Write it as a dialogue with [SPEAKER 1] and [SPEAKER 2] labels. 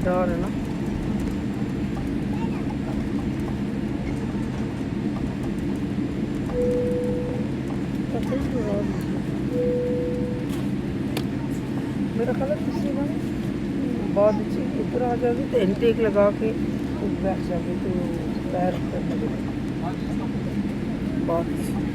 [SPEAKER 1] डर है ना। मेरा ख्याल है किसी ने बहुत अच्छी ऊपर आ जाएगी तो इनटेक लगा के बैठ जाएगी तो पैर बहुत अच्छी।